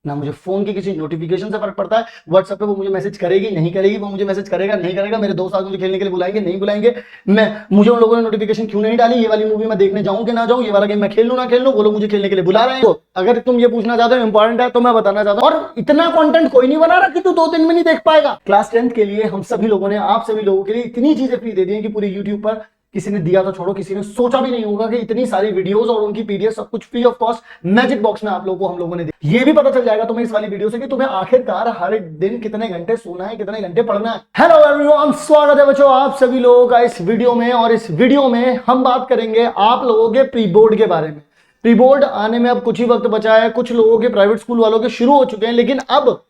ना मुझे फोन की किसी नोटिफिकेशन से फर्क पड़ता है। व्हाट्सएप पे वो मुझे मैसेज करेगी नहीं करेगी, वो मुझे मैसेज करेगा नहीं करेगा, मेरे दोस्त आज मुझे खेलने के लिए बुलाएंगे नहीं बुलाएंगे, मुझे उन लोगों ने नोटिफिकेशन क्यों नहीं डाली, ये वाली मूवी मैं देखने जाऊं कि ना जाऊं, ये वाला गेम मैं खेल लूं ना खेल लूं, वो लोग मुझे खेलने के लिए बुला रहे हैं। तो अगर तुम ये पूछना चाहते हो इंपॉर्टेंट है तो मैं बताना चाहता हूं, और इतना कंटेंट कोई नहीं बना रहा कि तू 2 दिन में नहीं देख पाएगा। क्लास 10th के लिए हम सभी लोगों ने, आप सभी लोगों के लिए इतनी चीजें फ्री दे दी कि पूरी यूट्यूब पर किसी ने दिया तो छोड़ो, किसी ने सोचा भी नहीं होगा कि इतनी सारी वीडियोस और उनकी पीडीएफ सब कुछ free of cost magic box में आप लोगों को हम लोगों ने दिया। ये भी पता चल जाएगा तुम्हें इस वाली वीडियो से कि तुम्हें आखिरकार हर दिन कितने घंटे सोना है, कितने घंटे पढ़ना है। हेलो एवरीवन, स्वागत है बच्चों आप सभी लोगों का इस वीडियो में। और इस वीडियो में हम बात करेंगे आप लोगों के प्री बोर्ड के बारे में। प्री बोर्ड आने में अब कुछ ही वक्त बचा है, कुछ लोगों के प्राइवेट स्कूल वालों के शुरू हो चुके हैं, लेकिन अब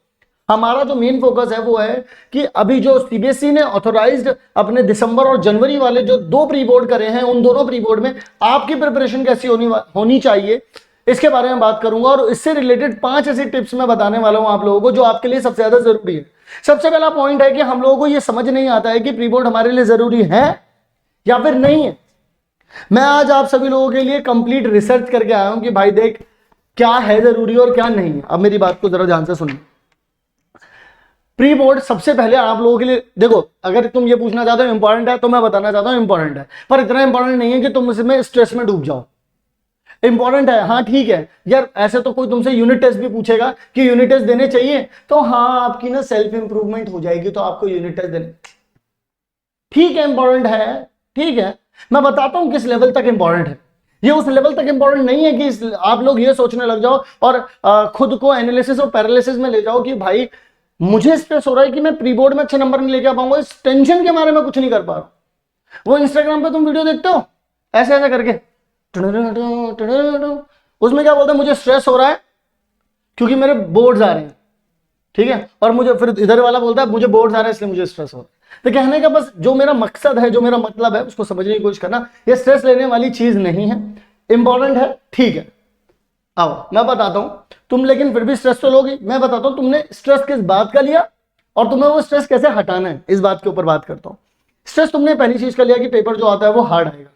हमारा जो मेन फोकस है वो है कि अभी जो सीबीएसई ने ऑथोराइज्ड अपने दिसंबर और जनवरी वाले जो 2 प्री बोर्ड करे हैं, उन दोनों प्री बोर्ड में आपकी प्रिपरेशन कैसी होनी चाहिए, इसके बारे में बात करूंगा। और इससे रिलेटेड 5 ऐसी टिप्स मैं बताने वाला हूं आप लोगों को जो आपके लिए सबसे ज्यादा जरूरी है। सबसे पहला पॉइंट है कि हम लोगों को यह समझ नहीं आता है कि प्री बोर्ड हमारे लिए जरूरी है या फिर नहीं है। मैं आज आप सभी लोगों के लिए कंप्लीट रिसर्च करके आया हूं कि भाई देख क्या है जरूरी और क्या नहीं है। अब मेरी बात को जरा ध्यान से सुनिए। प्री बोर्ड सबसे पहले आप लोगों के लिए, देखो अगर तुम ये पूछना चाहते हो इंपॉर्टेंट है तो मैं बताना चाहता हूं इंपॉर्टेंट है, पर इतना इंपॉर्टेंट नहीं है कि तुम इसमें स्ट्रेस में डूब जाओ। इंपॉर्टेंट है, हाँ ठीक है यार। ऐसे तो कोई तुमसे यूनिट टेस्ट भी पूछेगा कि यूनिट टेस्ट देने चाहिए, तो हाँ आपकी ना सेल्फ इंप्रूवमेंट हो जाएगी तो आपको यूनिट टेस्ट देने, ठीक है इंपॉर्टेंट है, ठीक है। मैं बताता हूं किस लेवल तक इंपॉर्टेंट है। ये उस लेवल तक इंपॉर्टेंट नहीं है कि आप लोग ये सोचने लग जाओ और खुद को एनालिसिस और पैरालिसिस में ले जाओ कि भाई मुझे स्ट्रेस हो रहा है कि मैं प्री बोर्ड में अच्छे नंबर नहीं लेके आ पाऊंगा, इस टेंशन के बारे में कुछ नहीं कर पा रहा। वो इंस्टाग्राम पे तुम वीडियो देखते हो ऐसे ऐसे करके, उसमें क्या बोलते हैं, मुझे स्ट्रेस हो रहा है क्योंकि मेरे बोर्ड्स आ रहे हैं, ठीक है। और मुझे फिर इधर वाला बोलता है मुझे बोर्ड्स आ रहे हैं इसलिए मुझे स्ट्रेस हो रहा है। तो कहने का बस जो मेरा मकसद है, जो मेरा मतलब है, उसको समझने की कोशिश करना। ये स्ट्रेस लेने वाली चीज नहीं है, इंपॉर्टेंट है, ठीक है। आओ मैं बताता हूं तुम, लेकिन फिर भी स्ट्रेस तो लोगी। मैं बताता हूं तुमने स्ट्रेस किस बात का लिया और तुम्हें वो स्ट्रेस कैसे हटाना है, इस बात के ऊपर बात करता हूं। स्ट्रेस तुमने पहली चीज का लिया कि पेपर जो आता है वो हार्ड आएगा,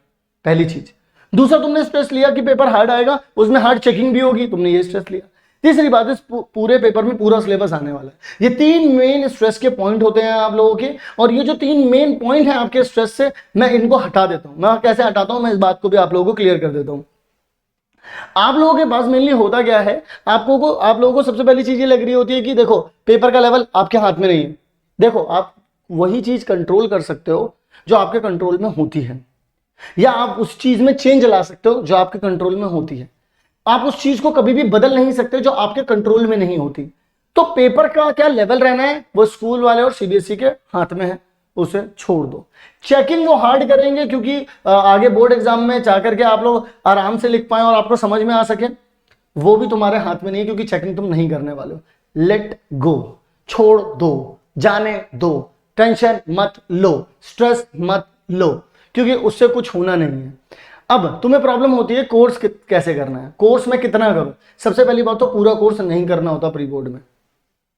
पहली चीज। दूसरा तुमने स्ट्रेस लिया कि पेपर हार्ड आएगा, उसमें हार्ड चेकिंग भी होगी, तुमने ये स्ट्रेस लिया। तीसरी बात, इस पूरे पेपर में पूरा सिलेबस आने वाला है। ये 3 मेन स्ट्रेस के पॉइंट होते हैं आप लोगों के, और ये जो 3 मेन पॉइंट है आपके स्ट्रेस से, मैं इनको हटा देता हूं। मैं कैसे हटाता हूं, मैं इस बात को भी आप लोगों को क्लियर कर देता हूं। आप लोगों के पास मेनली होता क्या है, आप लोगों को सबसे पहली चीज ये लग रही होती है कि देखो पेपर का लेवल आपके हाथ में नहीं है। देखो आप वही चीज कंट्रोल कर सकते हो जो आपके कंट्रोल में होती है, या आप उस चीज में चेंज ला सकते हो जो आपके कंट्रोल में होती है। आप उस चीज को कभी भी बदल नहीं सकते जो आपके कंट्रोल में नहीं होती। तो पेपर का क्या लेवल रहना है वो स्कूल वाले और सीबीएसई के हाथ में है, उसे छोड़ दो। चेकिंग वो हार्ड करेंगे क्योंकि आगे बोर्ड एग्जाम में चाह करके आप लोग आराम से लिख पाए और आपको समझ में आ सके, वो भी तुम्हारे हाथ में नहीं, क्योंकि चेकिंग तुम नहीं करने वाले हो। लेट गो, छोड़ दो, जाने दो, टेंशन मत लो, स्ट्रेस मत लो, क्योंकि उससे कुछ होना नहीं है। अब तुम्हें प्रॉब्लम होती है कोर्स कैसे करना है, कोर्स में कितना करूं। सबसे पहली बात तो पूरा कोर्स नहीं करना होता प्री बोर्ड में,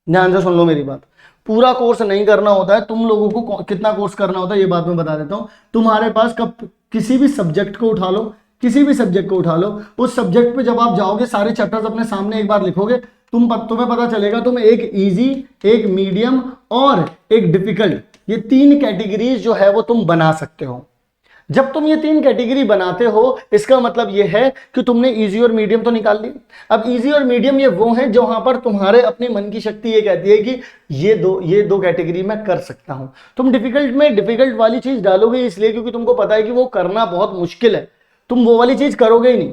ध्यान से सुन लो मेरी बात। पूरा कोर्स नहीं करना होता है। तुम लोगों को कितना कोर्स करना होता है ये बात मैं बता देता हूं। तुम्हारे पास कब किसी भी सब्जेक्ट को उठा लो, किसी भी सब्जेक्ट को उठा लो, उस सब्जेक्ट पे जब आप जाओगे सारे चैप्टर्स अपने सामने एक बार लिखोगे, तुम्हें पता चलेगा तुम एक इजी, एक मीडियम और एक डिफिकल्ट, ये 3 कैटेगरीज जो है वो तुम बना सकते हो। जब तुम ये 3 कैटेगरी बनाते हो, इसका मतलब ये है कि तुमने इजी और मीडियम तो निकाल ली। अब इजी और मीडियम ये वो है जहां पर तुम्हारे अपने मन की शक्ति ये कहती है कि ये दो कैटेगरी मैं कर सकता हूं। तुम डिफिकल्ट में डिफिकल्ट वाली चीज डालोगे इसलिए क्योंकि तुमको पता है कि वो करना बहुत मुश्किल है, तुम वो वाली चीज करोगे ही नहीं,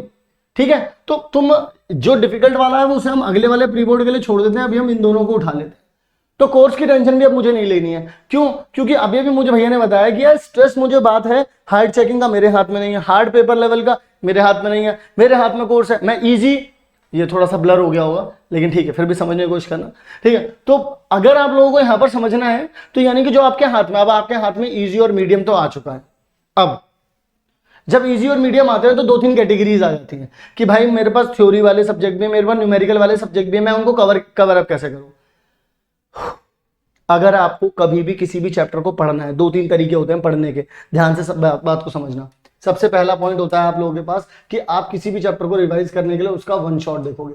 ठीक है। तो तुम जो डिफिकल्ट वाला है वो उसे हम अगले वाले प्री बोर्ड के लिए छोड़ देते हैं। अभी हम इन दोनों को उठा लेते हैं। तो कोर्स की टेंशन भी अब मुझे नहीं लेनी है। क्यों? क्योंकि अभी भी मुझे भैया ने बताया कि यार स्ट्रेस मुझे बात है हार्ड चेकिंग का मेरे हाथ में नहीं है, हार्ड पेपर लेवल का मेरे हाथ में नहीं है, मेरे हाथ में कोर्स है। मैं इजी, ये थोड़ा सा ब्लर हो गया होगा लेकिन ठीक है, फिर भी समझने की कोशिश करना, ठीक है। तो अगर आप लोगों को यहां पर समझना है तो यानी कि जो आपके हाथ में, अब आपके हाथ में इजी और मीडियम तो आ चुका है। अब जब इजी और मीडियम आते हैं तो 2-3 कैटेगरीज आ जाती हैं कि भाई मेरे पास थ्योरी वाले सब्जेक्ट भी, मेरे पास न्यूमेरिकल वाले सब्जेक्ट भी, मैं उनको कवर अप कैसे करूं। अगर आपको कभी भी किसी भी चैप्टर को पढ़ना है, 2-3 तरीके होते हैं पढ़ने के, ध्यान से सब बात को समझना। सबसे पहला पॉइंट होता है आप लोगों के पास कि आप किसी भी चैप्टर को रिवाइज करने के लिए उसका 1 शॉट देखोगे।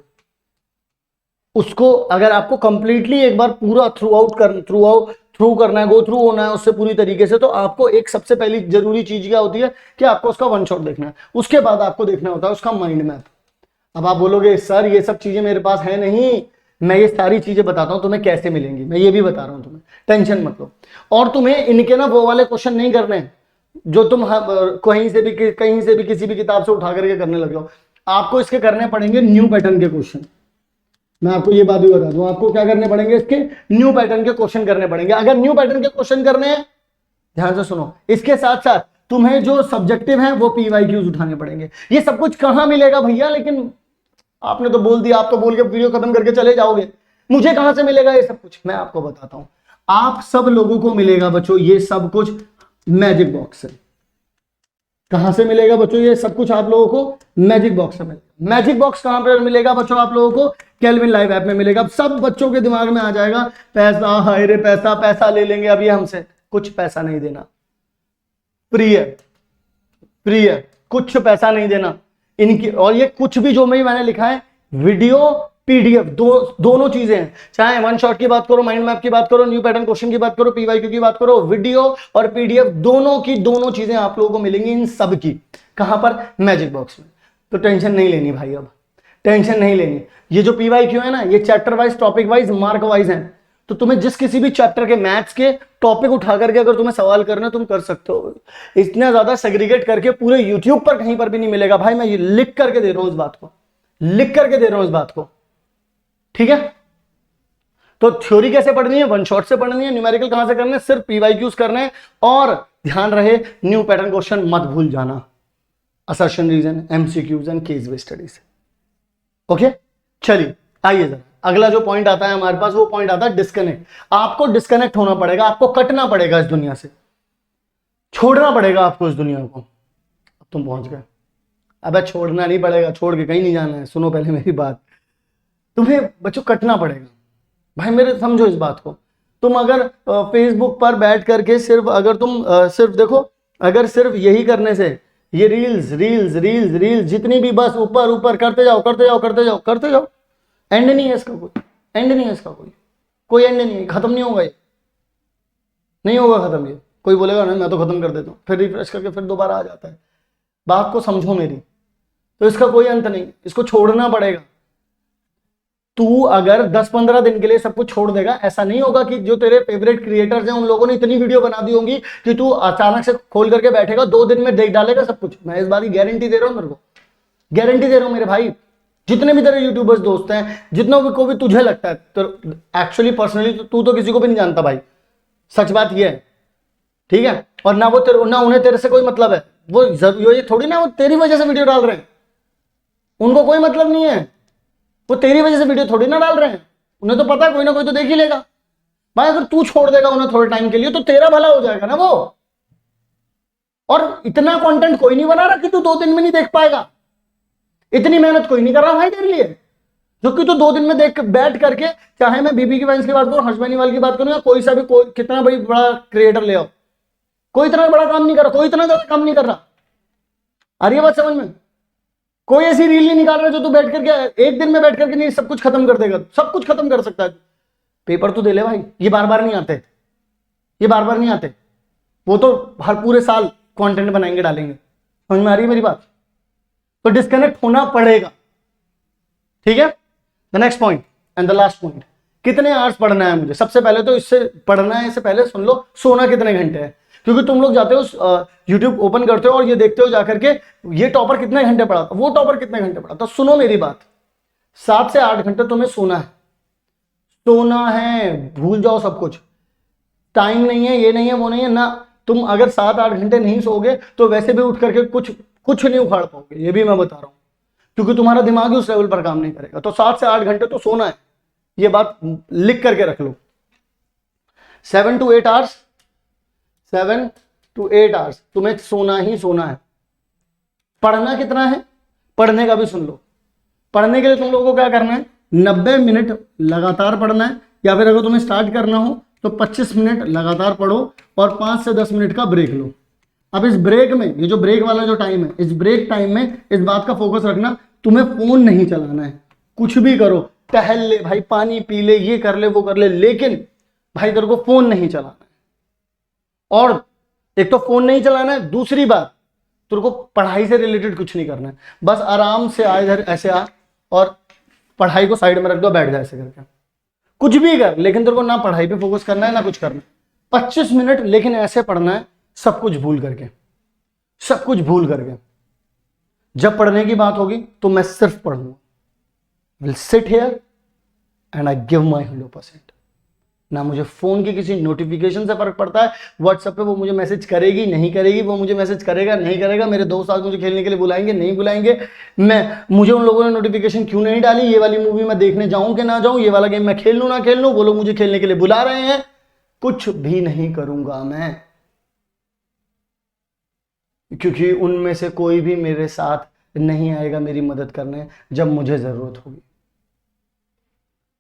उसको अगर आपको कंप्लीटली एक बार पूरा थ्रू करना है, गो थ्रू होना है उससे पूरी तरीके से, तो आपको एक सबसे पहली जरूरी चीज क्या होती है कि आपको उसका वन शॉट देखना है। उसके बाद आपको देखना होता है उसका माइंड मैप। अब आप बोलोगे सर ये सब चीजें मेरे पास है नहीं, मैं ये सारी चीजें बताता हूं तुम्हें कैसे मिलेंगी, मैं ये भी बता रहा हूं तुम्हें, टेंशन मत लो। और तुम्हें इनके ना वो वाले क्वेश्चन नहीं करने जो तुम कहीं से भी किसी भी किताब से उठा करके करने लग जाओ। आपको इसके करने पड़ेंगे न्यू पैटर्न के क्वेश्चन। मैं आपको ये बात भी बता दूं, आपको क्या करने पड़ेंगे, इसके न्यू पैटर्न के क्वेश्चन करने पड़ेंगे। अगर न्यू पैटर्न के क्वेश्चन करने हैं, ध्यान से सुनो, इसके साथ साथ तुम्हें जो सब्जेक्टिव है वो PYQs उठाने पड़ेंगे। ये सब कुछ कहां मिलेगा भैया, लेकिन आपने तो बोल दिया, आप तो बोल के वीडियो खत्म करके चले जाओगे। मुझे कहां से मिलेगा ये सब कुछ, मैं आपको बताता हूं। आप सब लोगों को मिलेगा बच्चों ये सब कुछ मैजिक बॉक्स से। कहां से मिलेगा बच्चों ये सब कुछ आप लोगों को? मैजिक बॉक्स से मिलेगा। मैजिक बॉक्स कहां पर मिलेगा बच्चों आप लोगों को? केल्विन लाइव ऐप में मिलेगा। अब सब बच्चों के दिमाग में आ जाएगा पैसा, हाय रे पैसा, पैसा ले लेंगे अभी हमसे। कुछ पैसा नहीं देना, फ्री है, फ्री है, कुछ पैसा नहीं देना इनकी। और ये कुछ भी जो मैंने लिखा है, वीडियो PDF दोनों चीजें हैं। चाहे वन शॉट की बात करो, माइंड मैप की बात करो, न्यू पैटर्न क्वेश्चन की बात करो, PYQ की बात करो, वीडियो और PDF दोनों चीजें आप लोगों को मिलेंगी इन सब की। कहां पर? मैजिक बॉक्स में। तो टेंशन नहीं लेनी भाई, अब टेंशन नहीं लेनी। ये जो PYQ है ना, ये chapter wise, topic wise, mark wise है। तो तुम्हें जिस किसी भी चैप्टर के मैथ्स के टॉपिक उठा करके अगर तुम्हें सवाल करना तुम कर सकते हो। इतना ज्यादा सेग्रीगेट करके पूरे यूट्यूब पर कहीं पर भी नहीं मिलेगा भाई। मैं ये लिख करके दे रहा हूं इस बात को, लिख करके दे रहा हूं इस बात को, ठीक है। तो थ्योरी कैसे पढ़नी है? वन शॉट से पढ़नी है। न्यूमेरिकल कहां से करने हैं? सिर्फ PYQs करने हैं। और ध्यान रहे न्यू पैटर्न क्वेश्चन मत भूल जाना, assertion reason, MCQs and case based studies. Okay, चलिए आइए जरा अगला जो पॉइंट आता है हमारे पास, वो पॉइंट आता है डिस्कनेक्ट। आपको डिस्कनेक्ट होना पड़ेगा, आपको कटना पड़ेगा इस दुनिया से, छोड़ना पड़ेगा आपको इस दुनिया को। अब तुम पहुंच गए। अबे छोड़ना नहीं पड़ेगा, छोड़ के कहीं नहीं जाना है। सुनो पहले मेरी बात, तुम्हें बच्चों कटना पड़ेगा भाई, मेरे समझो इस बात को। तुम अगर फेसबुक पर बैठ करके सिर्फ अगर तुम सिर्फ देखो, अगर सिर्फ यही करने से ये रील्स रील्स रील्स रील्स जितनी भी बस ऊपर ऊपर करते जाओ करते जाओ करते जाओ करते जाओ, एंड नहीं है इसका, कोई एंड नहीं है इसका, कोई एंड नहीं है, खत्म नहीं होगा ये, नहीं होगा खत्म ये। कोई बोलेगा ना मैं तो खत्म कर देता हूँ, फिर रिफ्रेश करके फिर दोबारा आ जाता है। बात को समझो मेरी, तो इसका कोई अंत नहीं, इसको छोड़ना पड़ेगा। तू अगर 10-15 दिन के लिए सब कुछ छोड़ देगा, ऐसा नहीं होगा कि जो तेरे फेवरेट क्रिएटर्स हैं उन लोगों ने इतनी वीडियो बना दी होंगी कि तू अचानक से खोल करके बैठेगा, 2 दिन में देख डालेगा सब कुछ। मैं इस बात की गारंटी दे रहा हूं, मेरे को गारंटी दे रहा हूं मेरे भाई। जितने भी तेरे यूट्यूबर्स दोस्त हैं, जितना भी को भी तुझे लगता है, तो एक्चुअली पर्सनली तू तो किसी को भी नहीं जानता भाई, सच बात ये है, ठीक है। और ना वो ना उन्हें तेरे से कोई मतलब है, वो ये थोड़ी ना वो तेरी वजह से वीडियो डाल रहे हैं, उनको कोई मतलब नहीं है, वो तेरी वजह से वीडियो थोड़ी ना डाल रहे हैं। उन्हें तो पता है कोई ना कोई तो देख ही लेगा भाई। अगर तू छोड़ देगा उन्हें थोड़े टाइम के लिए तो तेरा भला हो जाएगा ना वो। और इतना कंटेंट कोई नहीं बना रहा कि तू 2 दिन में नहीं देख पाएगा, इतनी मेहनत कोई नहीं कर रहा भाई तेरे लिए, जो कि तू 2 दिन में देख बैठ करके, चाहे मैं बीबी की वाइन्स की बात करूं, हर्ष बेनीवाल की बात करूं, या कोई सा भी कितना बड़ा क्रिएटर ले आओ, कोई इतना बड़ा काम नहीं कर रहा, कोई इतना ज्यादा काम नहीं कर रहा। आ रही है बात समझ में? कोई ऐसी रील नहीं निकाल रहा जो तू बैठ करके एक दिन में बैठ करके नहीं सब कुछ खत्म कर देगा। सब कुछ खत्म कर सकता है, पेपर तो दे ले भाई। ये बार बार नहीं आते, ये बार बार नहीं आते, वो तो हर पूरे साल कंटेंट बनाएंगे डालेंगे। समझ में आ रही है मेरी बात? तो डिस्कनेक्ट होना पड़ेगा, ठीक है। The next point and the last point, कितने आवर्स पढ़ना है मुझे? सबसे पहले तो इससे पढ़ना है, इससे पहले सुन लो सोना कितने घंटे है, क्योंकि तुम लोग जाते हो यूट्यूब ओपन करते हो और ये देखते हो जाकर के ये टॉपर कितने घंटे पढ़ा था, वो टॉपर कितने घंटे पढ़ा था। सुनो मेरी बात, 7 से 8 घंटे तुम्हें सोना है, सोना है, भूल जाओ सब कुछ। टाइम नहीं है, ये नहीं है, वो नहीं है ना। तुम अगर 7-8 घंटे नहीं सोओगे तो वैसे भी उठ करके कुछ नहीं उखाड़ पाओगे, ये भी मैं बता रहा हूं, क्योंकि तुम्हारा दिमाग ही उस लेवल पर काम नहीं करेगा। तो 7 से 8 घंटे तो सोना है, ये बात लिख करके रख लो। 7 to 8 आवर्स, 7 to 8 आवर्स तुम्हें सोना ही सोना है। पढ़ना कितना है, पढ़ने का भी सुन लो। पढ़ने के लिए तुम लोगों को क्या करना है, 90 मिनट लगातार पढ़ना है, या फिर अगर तुम्हें स्टार्ट करना हो तो 25 मिनट लगातार पढ़ो और 5 से 10 मिनट का ब्रेक लो। अब इस ब्रेक में, ये जो ब्रेक वाला जो टाइम है, इस ब्रेक टाइम में इस बात का फोकस रखना, तुम्हें फोन नहीं चलाना है। कुछ भी करो, टहल ले भाई, पानी पी ले, ये कर ले वो कर ले, लेकिन भाई तेरे को फोन नहीं चलाना है। और एक तो फोन नहीं चलाना है, दूसरी बात तेरे को पढ़ाई से रिलेटेड कुछ नहीं करना है। बस आराम से आ, इधर ऐसे आ और पढ़ाई को साइड में रख दो, बैठ जा ऐसे करके, कुछ भी कर, लेकिन तेरे को ना पढ़ाई पे फोकस करना है ना कुछ करना है। 25 मिनट लेकिन ऐसे पढ़ना है, सब कुछ भूल करके, सब कुछ भूल करके। जब पढ़ने की बात होगी तो मैं सिर्फ पढ़ूंगा, will sit here and I give my 100%। ना मुझे फोन की किसी नोटिफिकेशन से फर्क पड़ता है, व्हाट्सएप पे वो मुझे मैसेज करेगी नहीं करेगी, वो मुझे मैसेज करेगा नहीं करेगा, मेरे दोस्त आज मुझे खेलने के लिए बुलाएंगे नहीं बुलाएंगे, मुझे उन लोगों ने नोटिफिकेशन क्यों नहीं डाली, ये वाली मूवी मैं देखने जाऊं कि ना जाऊं, ये वाला गेम मैं खेल लूं ना खेल लूं, वो लोग मुझे खेलने के लिए बुला रहे हैं, कुछ भी नहीं करूंगा मैं, क्योंकि उनमें से कोई भी मेरे साथ नहीं आएगा मेरी मदद करने जब मुझे जरूरत होगी।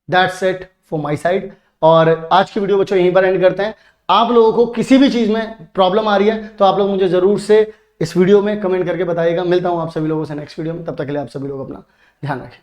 That's it for my side. और आज की वीडियो बच्चों यहीं पर एंड करते हैं। आप लोगों को किसी भी चीज में प्रॉब्लम आ रही है तो आप लोग मुझे जरूर से इस वीडियो में कमेंट करके बताइएगा। मिलता हूं आप सभी लोगों से नेक्स्ट वीडियो में, तब तक के लिए आप सभी लोग अपना ध्यान रखें।